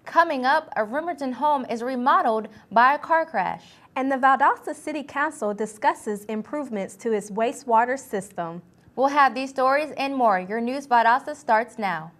Coming up, a Rimerton home is remodeled by a car crash. And the Valdosta City Council discusses improvements to its wastewater system. We'll have these stories and more. Your News Valdosta starts now.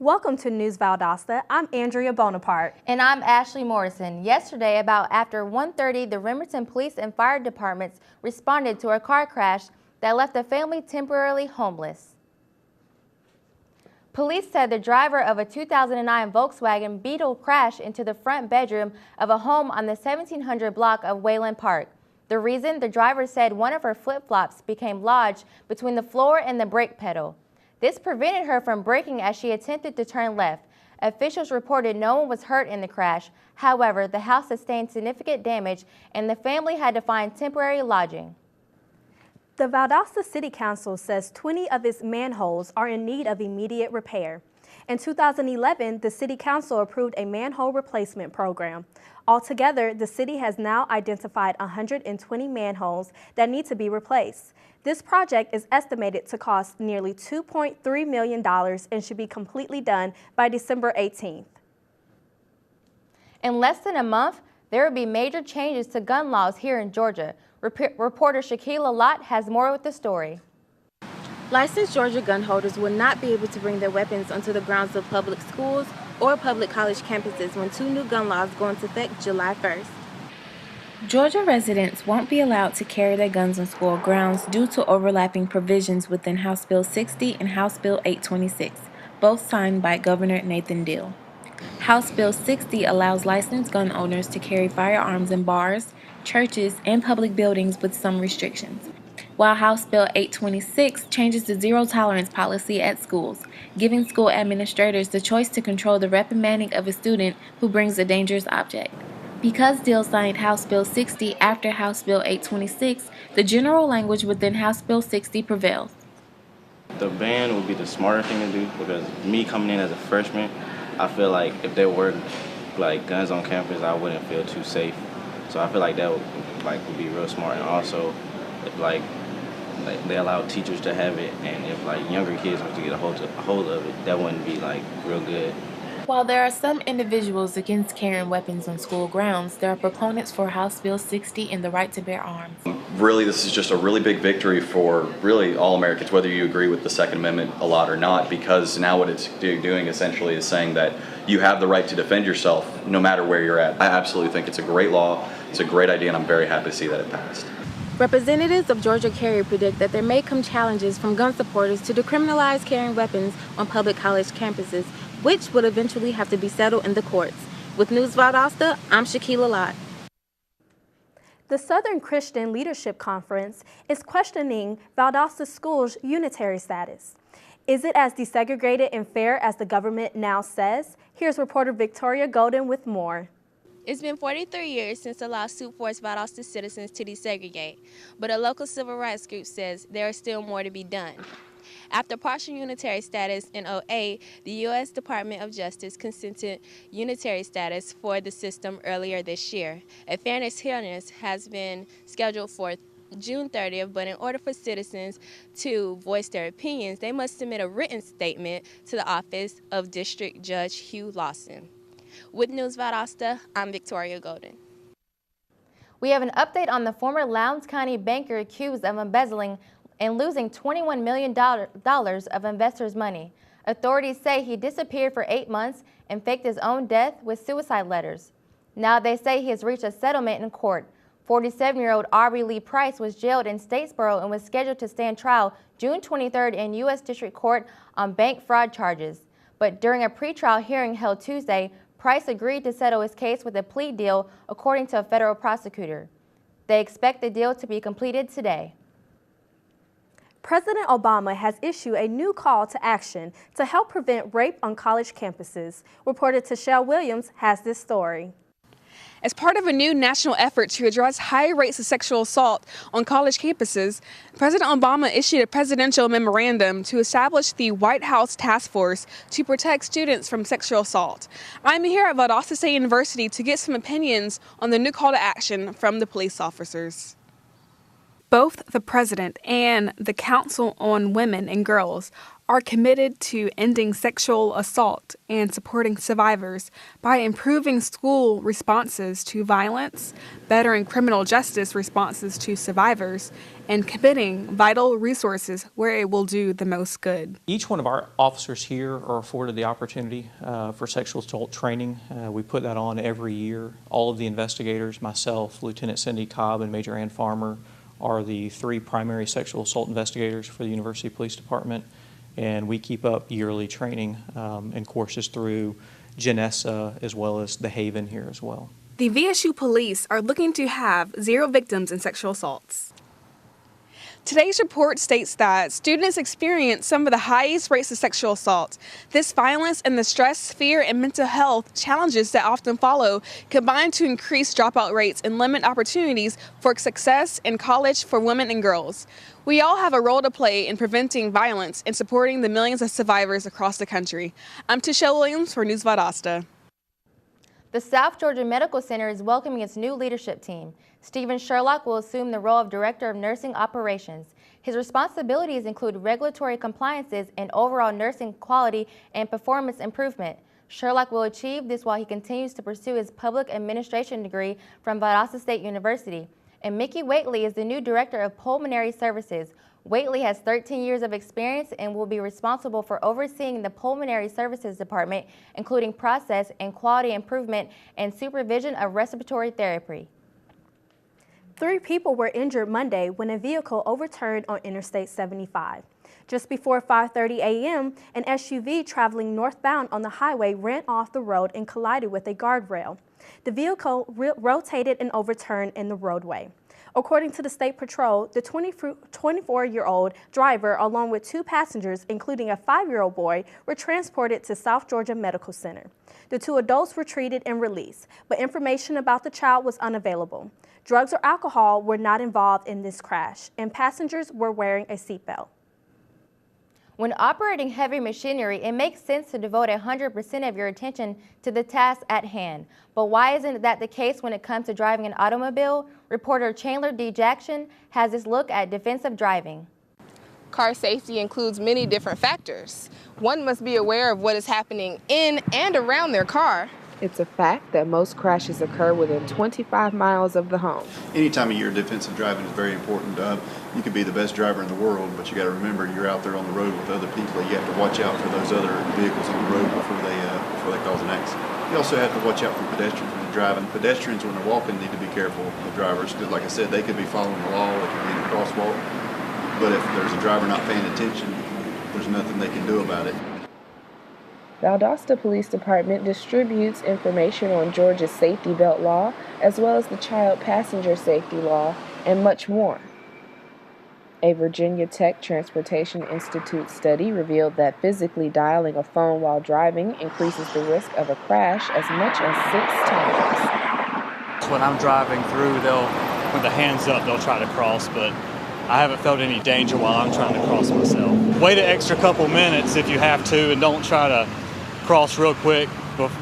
Welcome to News Valdosta. I'm Andrea Bonaparte. And I'm Ashley Morrison. Yesterday, about after 1:30, the Rimerton Police and Fire Departments responded to a car crash that left a family temporarily homeless. Police said the driver of a 2009 Volkswagen Beetle crashed into the front bedroom of a home on the 1700 block of Wayland Park. The reason, the driver said one of her flip-flops became lodged between the floor and the brake pedal. This prevented her from braking as she attempted to turn left. Officials reported no one was hurt in the crash. However, the house sustained significant damage and the family had to find temporary lodging. The Valdosta City Council says 20 of its manholes are in need of immediate repair. In 2011, the City Council approved a manhole replacement program. Altogether, the city has now identified 120 manholes that need to be replaced. This project is estimated to cost nearly $2.3 million and should be completely done by December 18th. In less than a month, there will be major changes to gun laws here in Georgia. Reporter Shaquila Lott has more with the story. Licensed Georgia gun holders will not be able to bring their weapons onto the grounds of public schools or public college campuses when two new gun laws go into effect July 1st. Georgia residents won't be allowed to carry their guns on school grounds due to overlapping provisions within House Bill 60 and House Bill 826, both signed by Governor Nathan Deal. House Bill 60 allows licensed gun owners to carry firearms in bars, churches, and public buildings with some restrictions, while House Bill 826 changes the zero-tolerance policy at schools, giving school administrators the choice to control the reprimanding of a student who brings a dangerous object. Because Deal signed House Bill 60 after House Bill 826, the general language within House Bill 60 prevails. The ban would be the smarter thing to do because me coming in as a freshman, I feel like if there were like guns on campus, I wouldn't feel too safe. So I feel like that would be real smart. And also, if they allow teachers to have it, and if like younger kids were to get a hold of it, that wouldn't be like real good. While there are some individuals against carrying weapons on school grounds, there are proponents for House Bill 60 and the right to bear arms. Really, this is just a really big victory for really all Americans, whether you agree with the Second Amendment a lot or not, because now what it's doing essentially is saying that you have the right to defend yourself no matter where you're at. I absolutely think it's a great law, it's a great idea, and I'm very happy to see that it passed. Representatives of Georgia Carry predict that there may come challenges from gun supporters to decriminalize carrying weapons on public college campuses, which would eventually have to be settled in the courts. With News Valdosta, I'm Shaquila Lott. The Southern Christian Leadership Conference is questioning Valdosta School's unitary status. Is it as desegregated and fair as the government now says? Here's reporter Victoria Golden with more. It's been 43 years since the lawsuit forced Valdosta citizens to desegregate, but a local civil rights group says there is still more to be done. After partial unitary status in 2008, the U.S. Department of Justice consented unitary status for the system earlier this year. A fairness hearing has been scheduled for June 30th, but in order for citizens to voice their opinions, they must submit a written statement to the office of District Judge Hugh Lawson. With News Valdosta, I'm Victoria Golden. We have an update on the former Lowndes County banker accused of embezzling and losing $21 million of investors' money. Authorities say he disappeared for 8 months and faked his own death with suicide letters. Now they say he has reached a settlement in court. 47-year-old Aubrey Lee Price was jailed in Statesboro and was scheduled to stand trial June 23rd in U.S. District Court on bank fraud charges. But during a pretrial hearing held Tuesday, Price agreed to settle his case with a plea deal, according to a federal prosecutor. They expect the deal to be completed today. President Obama has issued a new call to action to help prevent rape on college campuses. Reporter Tashelle Williams has this story. As part of a new national effort to address high rates of sexual assault on college campuses, President Obama issued a presidential memorandum to establish the White House Task Force to protect students from sexual assault. I'm here at Valdosta State University to get some opinions on the new call to action from the police officers. Both the President and the Council on Women and Girls are committed to ending sexual assault and supporting survivors by improving school responses to violence, bettering criminal justice responses to survivors, and committing vital resources where it will do the most good. Each one of our officers here are afforded the opportunity for sexual assault training. We put that on every year. All of the investigators, myself, Lieutenant Cindy Cobb, and Major Ann Farmer, are the 3 primary sexual assault investigators for the University Police Department. And we keep up yearly training and courses through Janessa as well as the Haven here as well. The VSU police are looking to have 0 victims in sexual assaults. Today's report states that students experience some of the highest rates of sexual assault. This violence and the stress, fear, and mental health challenges that often follow combine to increase dropout rates and limit opportunities for success in college for women and girls. We all have a role to play in preventing violence and supporting the millions of survivors across the country. I'm Tichelle Williams for News Valdosta. The South Georgia Medical Center is welcoming its new leadership team. Stephen Sherlock will assume the role of Director of Nursing Operations. His responsibilities include regulatory compliances and overall nursing quality and performance improvement. Sherlock will achieve this while he continues to pursue his public administration degree from Valdosta State University. And Mickey Waitley is the new Director of Pulmonary Services. Waitley has 13 years of experience and will be responsible for overseeing the Pulmonary Services Department, including process and quality improvement and supervision of respiratory therapy. 3 people were injured Monday when a vehicle overturned on Interstate 75. Just before 5:30 a.m., an SUV traveling northbound on the highway ran off the road and collided with a guardrail. The vehicle rotated and overturned in the roadway. According to the State Patrol, the 24-year-old driver, along with 2 passengers, including a 5-year-old boy, were transported to South Georgia Medical Center. The 2 adults were treated and released, but information about the child was unavailable. Drugs or alcohol were not involved in this crash, and passengers were wearing a seatbelt. When operating heavy machinery, it makes sense to devote 100% of your attention to the task at hand. But why isn't that the case when it comes to driving an automobile? Reporter Chandler D. Jackson has this look at defensive driving. Car safety includes many different factors. One must be aware of what is happening in and around their car. It's a fact that most crashes occur within 25 miles of the home. Any time of year, defensive driving is very important. You could be the best driver in the world, but you got to remember you're out there on the road with other people. You have to watch out for those other vehicles on the road before they cause an accident. You also have to watch out for pedestrians when you're driving. Pedestrians, when they're walking, need to be careful of drivers because, like I said, they could be following the law. They could be in a crosswalk. But if there's a driver not paying attention, there's nothing they can do about it. Valdosta Police Department distributes information on Georgia's safety belt law, as well as the child passenger safety law, and much more. A Virginia Tech Transportation Institute study revealed that physically dialing a phone while driving increases the risk of a crash as much as 6 times. When I'm driving through, with the hands up, they'll try to cross, but I haven't felt any danger while I'm trying to cross myself. Wait an extra couple minutes if you have to, and don't try to cross real quick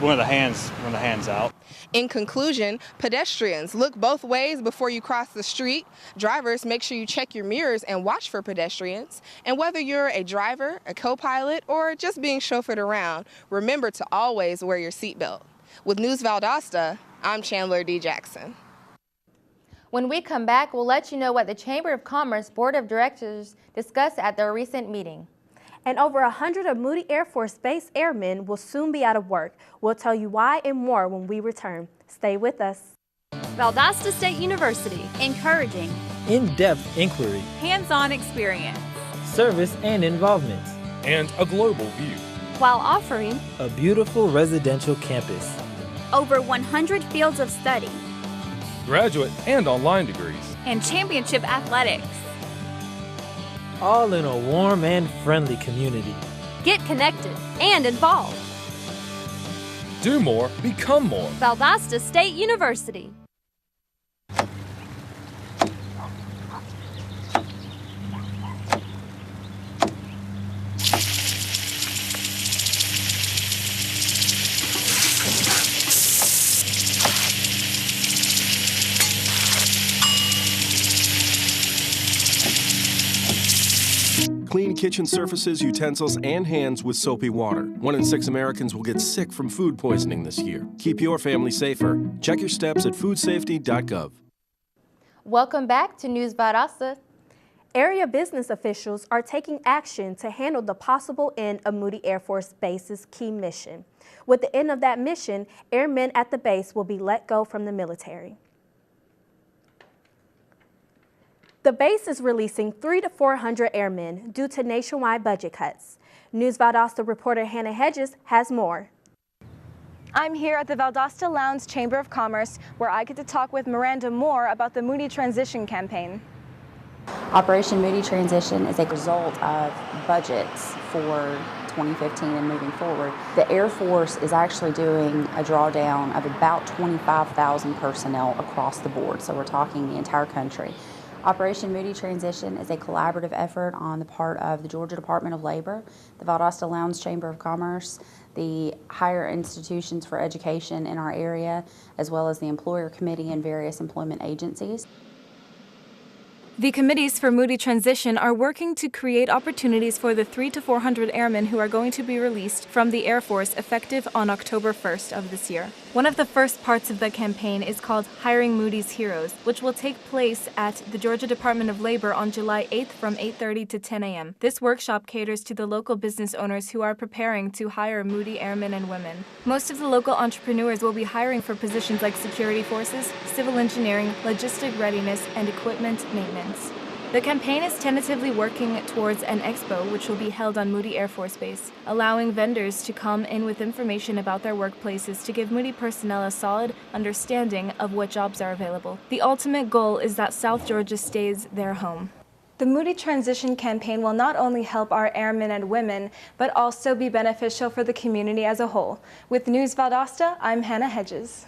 when the hand's out. In conclusion, pedestrians, look both ways before you cross the street. Drivers, make sure you check your mirrors and watch for pedestrians. And whether you're a driver, a co-pilot, or just being chauffeured around, remember to always wear your seatbelt. With News Valdosta, I'm Chandler D. Jackson. When we come back, we'll let you know what the Chamber of Commerce Board of Directors discussed at their recent meeting. And over 100 of Moody Air Force Base airmen will soon be out of work. We'll tell you why and more when we return. Stay with us. Valdosta State University, encouraging in-depth inquiry, hands-on experience, service and involvement, and a global view, while offering a beautiful residential campus, over 100 fields of study, graduate and online degrees, and championship athletics. All in a warm and friendly community. Get connected and involved. Do more, become more. Valdosta State University. Clean kitchen surfaces, utensils, and hands with soapy water. 1 in 6 Americans will get sick from food poisoning this year. Keep your family safer. Check your steps at foodsafety.gov. Welcome back to News Valdosta. Area business officials are taking action to handle the possible end of Moody Air Force Base's key mission. With the end of that mission, airmen at the base will be let go from the military. The base is releasing 300 to 400 airmen due to nationwide budget cuts. News Valdosta reporter Hannah Hedges has more. I'm here at the Valdosta Lowndes Chamber of Commerce, where I get to talk with Miranda Moore about the Moody Transition campaign. Operation Moody Transition is a result of budgets for 2015 and moving forward. The Air Force is actually doing a drawdown of about 25,000 personnel across the board, so we're talking the entire country. Operation Moody Transition is a collaborative effort on the part of the Georgia Department of Labor, the Valdosta Lowndes Chamber of Commerce, the higher institutions for education in our area, as well as the Employer Committee and various employment agencies. The committees for Moody Transition are working to create opportunities for the 300 to 400 airmen who are going to be released from the Air Force effective on October 1st of this year. One of the first parts of the campaign is called Hiring Moody's Heroes, which will take place at the Georgia Department of Labor on July 8th from 8:30 to 10 a.m. This workshop caters to the local business owners who are preparing to hire Moody airmen and women. Most of the local entrepreneurs will be hiring for positions like security forces, civil engineering, logistic readiness, and equipment maintenance. The campaign is tentatively working towards an expo which will be held on Moody Air Force Base, allowing vendors to come in with information about their workplaces to give Moody personnel a solid understanding of what jobs are available. The ultimate goal is that South Georgia stays their home. The Moody Transition campaign will not only help our airmen and women, but also be beneficial for the community as a whole. With News Valdosta, I'm Hannah Hedges.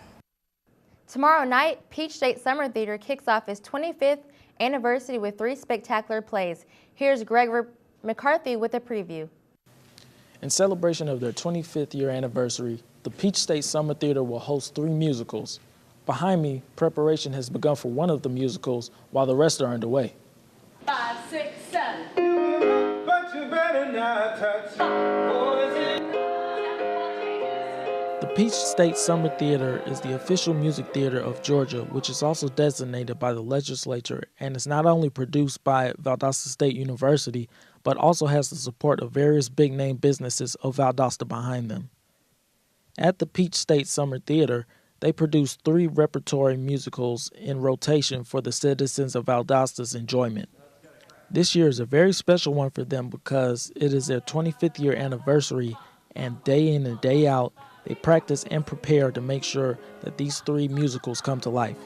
Tomorrow night, Peach State Summer Theater kicks off its 25th anniversary with 3 spectacular plays. Here's Greg McCarthy with a preview. In celebration of their 25th year anniversary, the Peach State Summer Theater will host 3 musicals. Behind me, preparation has begun for one of the musicals while the rest are underway. 5, 6, 7. But you better not touch The Peach State Summer Theater is the official music theater of Georgia, which is also designated by the legislature and is not only produced by Valdosta State University, but also has the support of various big-name businesses of Valdosta behind them. At the Peach State Summer Theater, they produce 3 repertory musicals in rotation for the citizens of Valdosta's enjoyment. This year is a very special one for them because it is their 25th year anniversary, and day in and day out, they practice and prepare to make sure that these 3 musicals come to life.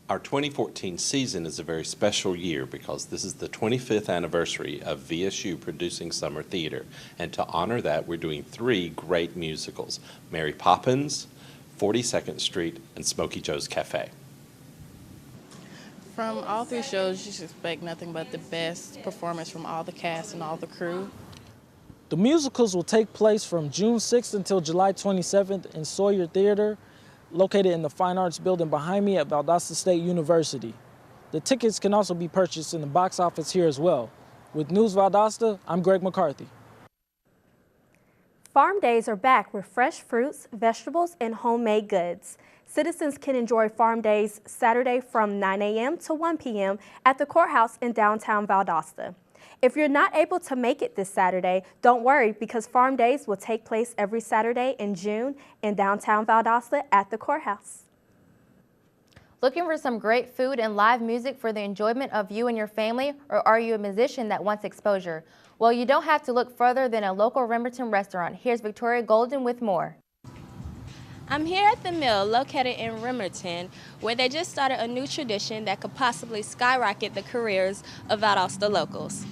Our 2014 season is a very special year because this is the 25th anniversary of VSU producing summer theater. And to honor that, we're doing 3 great musicals: Mary Poppins, 42nd Street, and Smokey Joe's Cafe. From all 3 shows, you should expect nothing but the best performance from all the cast and all the crew. The musicals will take place from June 6th until July 27th in Sawyer Theater, located in the Fine Arts Building behind me at Valdosta State University. The tickets can also be purchased in the box office here as well. With News Valdosta, I'm Greg McCarthy. Farm days are back with fresh fruits, vegetables, and homemade goods. Citizens can enjoy farm days Saturday from 9 a.m. to 1 p.m. at the courthouse in downtown Valdosta. If you're not able to make it this Saturday, don't worry because farm days will take place every Saturday in June in downtown Valdosta at the courthouse. Looking for some great food and live music for the enjoyment of you and your family, or are you a musician that wants exposure? Well, you don't have to look further than a local Remington restaurant. Here's Victoria Golden with more. I'm here at the Mill, located in Remington, where they just started a new tradition that could possibly skyrocket the careers of Valdosta locals.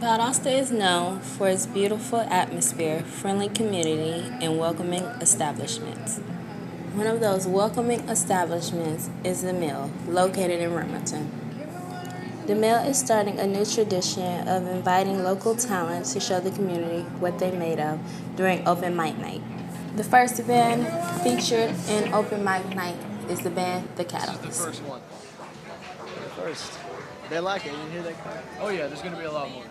Valdosta is known for its beautiful atmosphere, friendly community, and welcoming establishments. One of those welcoming establishments is The Mill, located in Wilmington. The Mill is starting a new tradition of inviting local talent to show the community what they're made of during open mic night. The first band featured in open mic night is the band The Catalyst. The first one. First. They like it. You hear that? Oh yeah, there's going to be a lot more.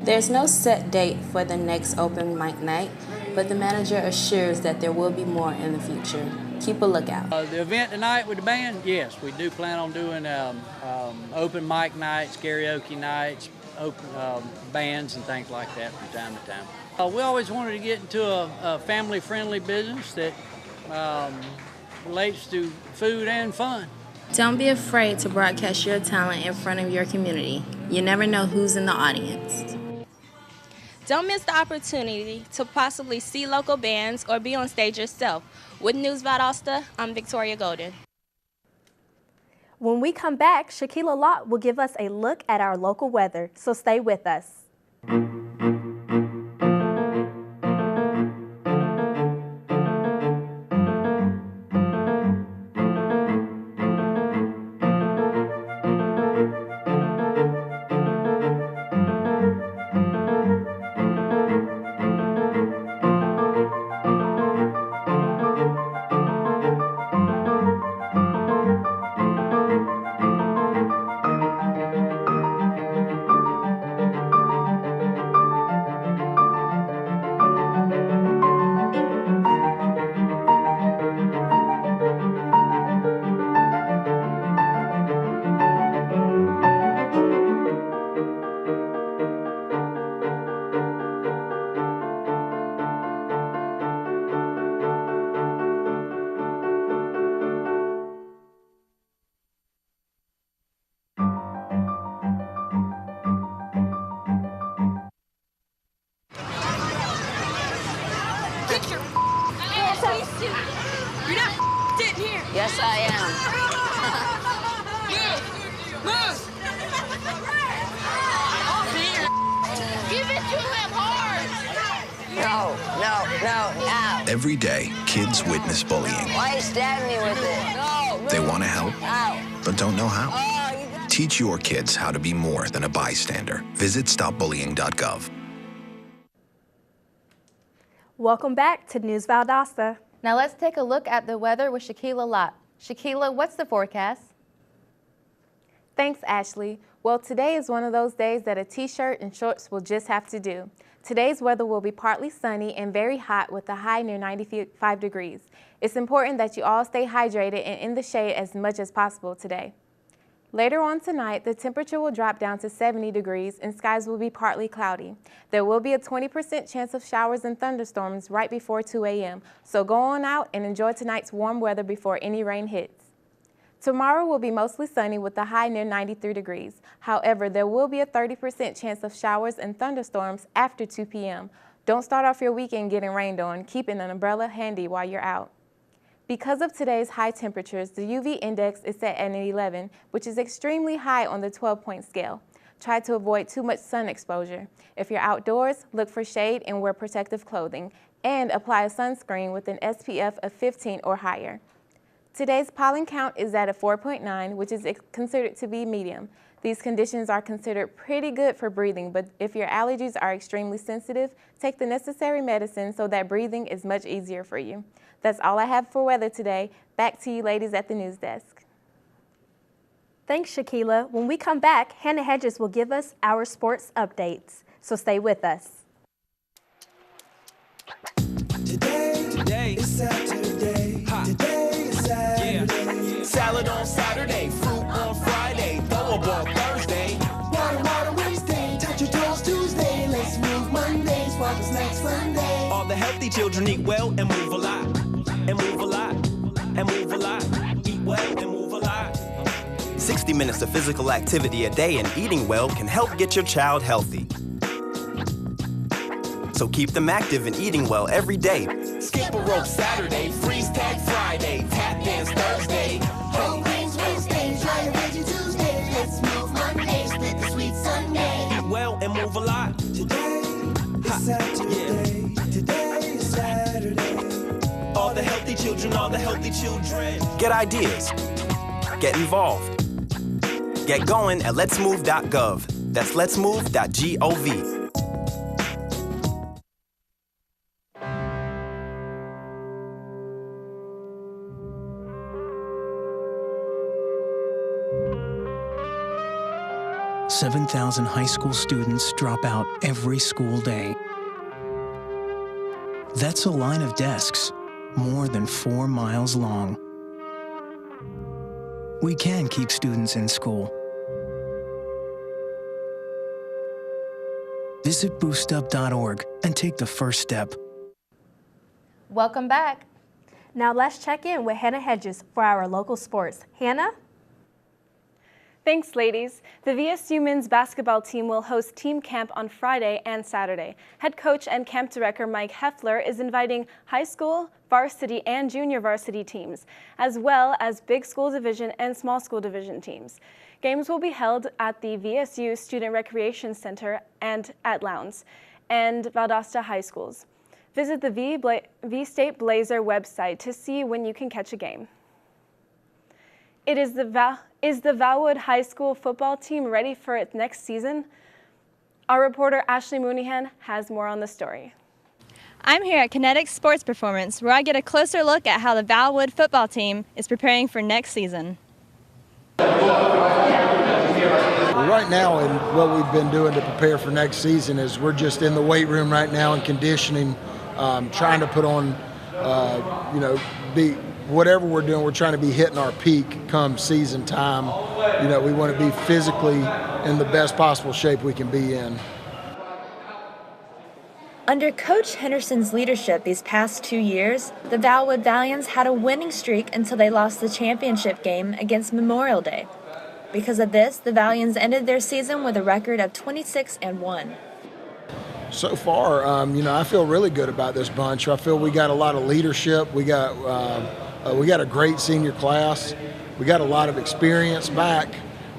There's no set date for the next open mic night, but the manager assures that there will be more in the future. Keep a lookout. The event tonight with the band, yes, we do plan on doing open mic nights, karaoke nights, open bands and things like that from time to time. We always wanted to get into a family-friendly business that relates to food and fun. Don't be afraid to broadcast your talent in front of your community. You never know who's in the audience. Don't miss the opportunity to possibly see local bands or be on stage yourself. With News Valdosta, I'm Victoria Golden. When we come back, Shaquila Lott will give us a look at our local weather, so stay with us. You're not sitting here. Yes, I am. Move! Give it to him hard! No. Every day, kids witness bullying. Why are you stabbing me with it? No. They want to help, Ow. but don't know how. Teach your kids how to be more than a bystander. Visit stopbullying.gov. Welcome back to News Valdosta. Now let's take a look at the weather with Shaquila Lott. Shaquila, what's the forecast? Thanks, Ashley. Well, today is one of those days that a t-shirt and shorts will just have to do. Today's weather will be partly sunny and very hot with a high near 95 degrees. It's important that you all stay hydrated and in the shade as much as possible today. Later on tonight, the temperature will drop down to 70 degrees and skies will be partly cloudy. There will be a 20% chance of showers and thunderstorms right before 2 a.m., so go on out and enjoy tonight's warm weather before any rain hits. Tomorrow will be mostly sunny with a high near 93 degrees. However, there will be a 30% chance of showers and thunderstorms after 2 p.m. Don't start off your weekend getting rained on, keeping an umbrella handy while you're out. Because of today's high temperatures, the UV index is set at an 11, which is extremely high on the 12-point scale. Try to avoid too much sun exposure. If you're outdoors, look for shade and wear protective clothing, and apply a sunscreen with an SPF of 15 or higher. Today's pollen count is at a 4.9, which is considered to be medium. These conditions are considered pretty good for breathing, but if your allergies are extremely sensitive, take the necessary medicine so that breathing is much easier for you. That's all I have for weather today. Back to you ladies at the news desk. Thanks, Shaquila. When we come back, Hannah Hedges will give us our sports updates. So stay with us. Today is Saturday. Today is Saturday. Salad on Saturday, fruit on Friday, throw a ball Thursday. Water Wednesday, touch your toes Tuesday. Let's move Monday, sparkle snacks Sunday. All the healthy children eat well and move a lot. And move a lot. And move a lot. Eat well and move a lot. 60 minutes of physical activity a day and eating well can help get your child healthy. So keep them active and eating well every day. Skip a rope Saturday, freeze tag Friday, tap dance Thursday. Whole grains Wednesday, try a veggie Tuesday. Let's move Monday, split the sweet Sunday. Eat well children, all the healthy children. Get ideas. Get involved. Get going at letsmove.gov. That's letsmove.gov. $7,000 high school students drop out every school day. That's a line of desks more than 4 miles long. We can keep students in school. Visit boostup.org and take the first step. Welcome back. Now let's check in with Hannah Hedges for our local sports. Hannah? Thanks, ladies. The VSU men's basketball team will host team camp on Friday and Saturday. Head coach and camp director Mike Heffler is inviting high school, varsity, and junior varsity teams, as well as big school division and small school division teams. Games will be held at the VSU Student Recreation Center and at Lowndes and Valdosta High Schools. Visit the V State Blazer website to see when you can catch a game. Is the Valwood High School football team ready for its next season? Our reporter Ashley Mooneyhan has more on the story. I'm here at Kinetic Sports Performance, where I get a closer look at how the Valwood football team is preparing for next season. Right now, and what we've been doing to prepare for next season is we're just in the weight room right now and conditioning, trying to put on, whatever we're doing, we're trying to be hitting our peak come season time. We want to be physically in the best possible shape we can be in. Under Coach Henderson's leadership these past 2 years, the Valwood Valiants had a winning streak until they lost the championship game against Memorial Day. Because of this, the Valiants ended their season with a record of 26-1. So far, I feel really good about this bunch. I feel we got a lot of leadership. We got a great senior class. We got a lot of experience back.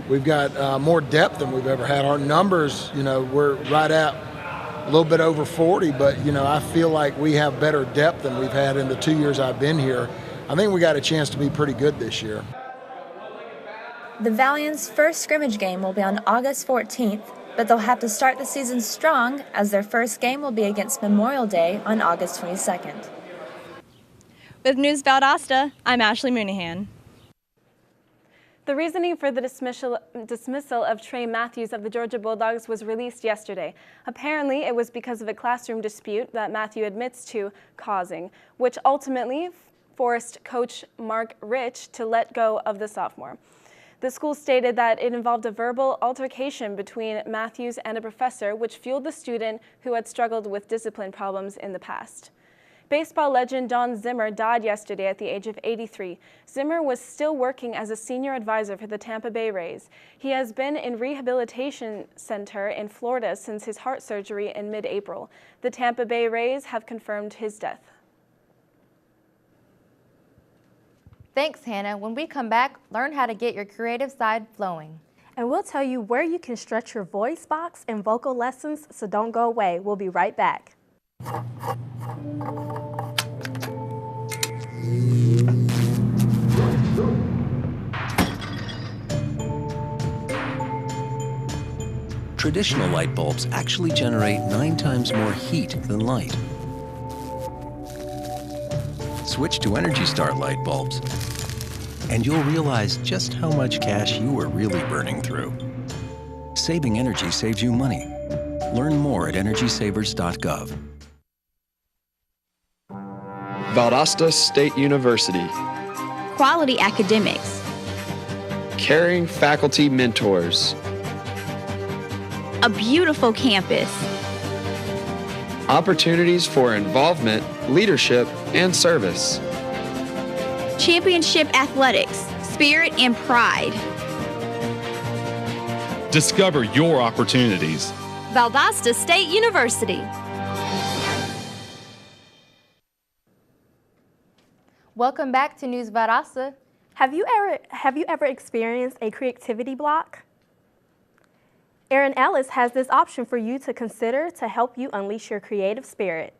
We've got more depth than we've ever had. Our numbers, we're right at a little bit over 40, but, I feel like we have better depth than we've had in the 2 years I've been here. I think we got a chance to be pretty good this year. The Valiants' first scrimmage game will be on August 14th, but they'll have to start the season strong as their first game will be against Memorial Day on August 22nd. With News Valdosta, I'm Ashley Mooneyhan. The reasoning for the dismissal of Trey Matthews of the Georgia Bulldogs was released yesterday. Apparently, it was because of a classroom dispute that Matthew admits to causing, which ultimately forced Coach Mark Rich to let go of the sophomore. The school stated that it involved a verbal altercation between Matthews and a professor, which fueled the student who had struggled with discipline problems in the past. Baseball legend Don Zimmer died yesterday at the age of 83. Zimmer was still working as a senior advisor for the Tampa Bay Rays. He has been in rehabilitation center in Florida since his heart surgery in mid-April. The Tampa Bay Rays have confirmed his death. Thanks, Hannah. When we come back, learn how to get your creative side flowing. And we'll tell you where you can stretch your voice box and vocal lessons, so don't go away. We'll be right back. Traditional light bulbs actually generate 9 times more heat than light. Switch to Energy Star light bulbs, and you'll realize just how much cash you are really burning through. Saving energy saves you money. Learn more at EnergySavers.gov. Valdosta State University. Quality academics. Caring faculty mentors. A beautiful campus. Opportunities for involvement, leadership, and service. Championship athletics, spirit and pride. Discover your opportunities. Valdosta State University. Welcome back to News Valdosta. Have you ever experienced a creativity block? Erin Ellis has this option for you to consider to help you unleash your creative spirit.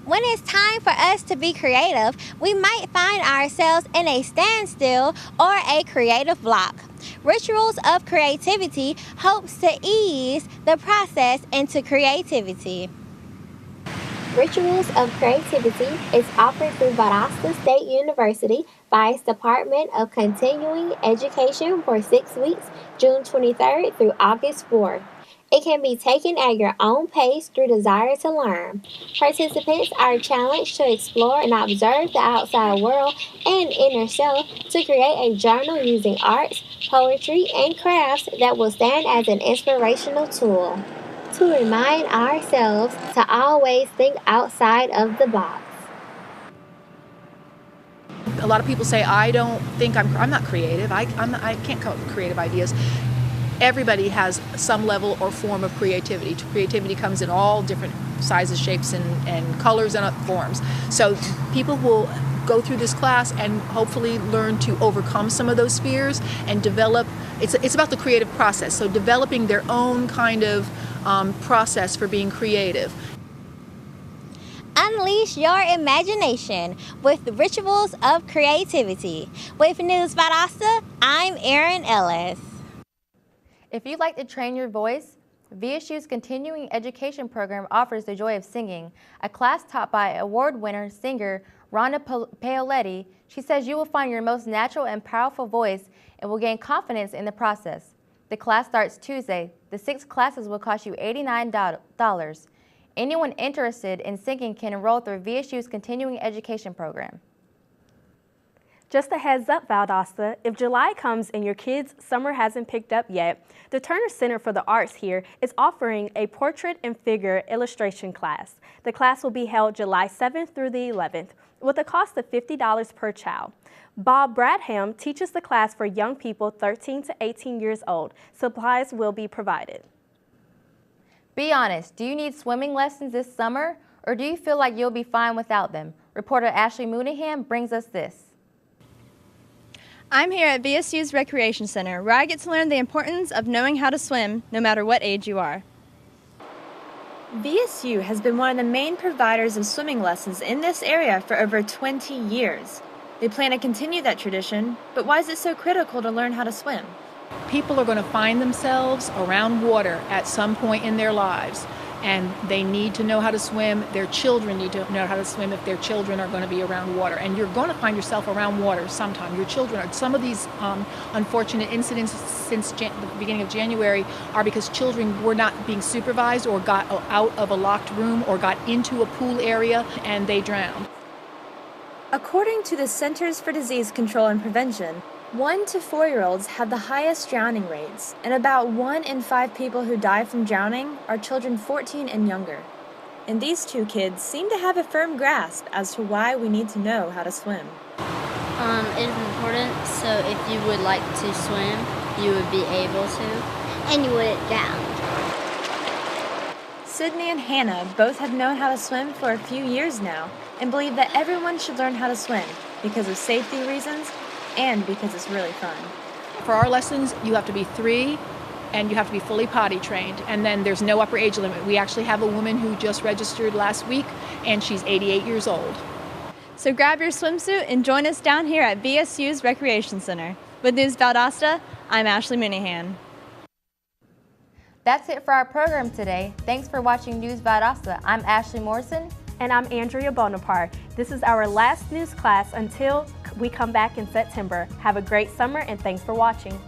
When it's time for us to be creative, we might find ourselves in a standstill or a creative block. Rituals of Creativity hopes to ease the process into creativity. Rituals of Creativity is offered through Valdosta State University by its Department of Continuing Education for 6 weeks, June 23rd through August 4th. It can be taken at your own pace through desire to learn. Participants are challenged to explore and observe the outside world and inner self to create a journal using arts, poetry, and crafts that will stand as an inspirational tool. To remind ourselves to always think outside of the box. A lot of people say, I don't think I'm not creative. I can't come up with creative ideas. Everybody has some level or form of creativity. Creativity comes in all different sizes, shapes, and colors and forms. So people will go through this class and hopefully learn to overcome some of those fears and develop. It's about the creative process. So developing their own kind of process for being creative. Unleash your imagination with the Rituals of Creativity. With News Valdosta, I'm Erin Ellis. If you'd like to train your voice, VSU's continuing education program offers the joy of singing, a class taught by award-winner singer Rhonda Paoletti. She says you will find your most natural and powerful voice and will gain confidence in the process. The class starts Tuesday. The 6 classes will cost you $89. Anyone interested in singing can enroll through VSU's continuing education program. Just a heads up, Valdosta, if July comes and your kids' summer hasn't picked up yet, the Turner Center for the Arts here is offering a portrait and figure illustration class. The class will be held July 7th through the 11th with a cost of $50 per child. Bob Bradham teaches the class for young people 13 to 18 years old. Supplies will be provided. Be honest, do you need swimming lessons this summer, or do you feel like you'll be fine without them? Reporter Ashley Mooneyham brings us this. I'm here at VSU's Recreation Center, where I get to learn the importance of knowing how to swim, no matter what age you are. VSU has been one of the main providers of swimming lessons in this area for over 20 years. They plan to continue that tradition, but why is it so critical to learn how to swim? People are going to find themselves around water at some point in their lives, and they need to know how to swim. Their children need to know how to swim if their children are going to be around water. And you're going to find yourself around water sometime. Your children are. Some of these unfortunate incidents since the beginning of January are because children were not being supervised or got out of a locked room or got into a pool area and they drowned. According to the Centers for Disease Control and Prevention, 1 to 4-year-olds have the highest drowning rates, and about 1 in 5 people who die from drowning are children 14 and younger. And these 2 kids seem to have a firm grasp as to why we need to know how to swim. It is important, so if you would like to swim, you would be able to, and you wouldn't drown. Sydney and Hannah both have known how to swim for a few years now and believe that everyone should learn how to swim because of safety reasons and because it's really fun. For our lessons, you have to be 3 and you have to be fully potty trained, and then there's no upper age limit. We actually have a woman who just registered last week and she's 88 years old. So grab your swimsuit and join us down here at VSU's Recreation Center. With News Valdosta, I'm Ashley Mooneyham. That's it for our program today. Thanks for watching News Valdosta. I'm Ashley Morrison. And I'm Andrea Bonaparte. This is our last news class until we come back in September. Have a great summer and thanks for watching.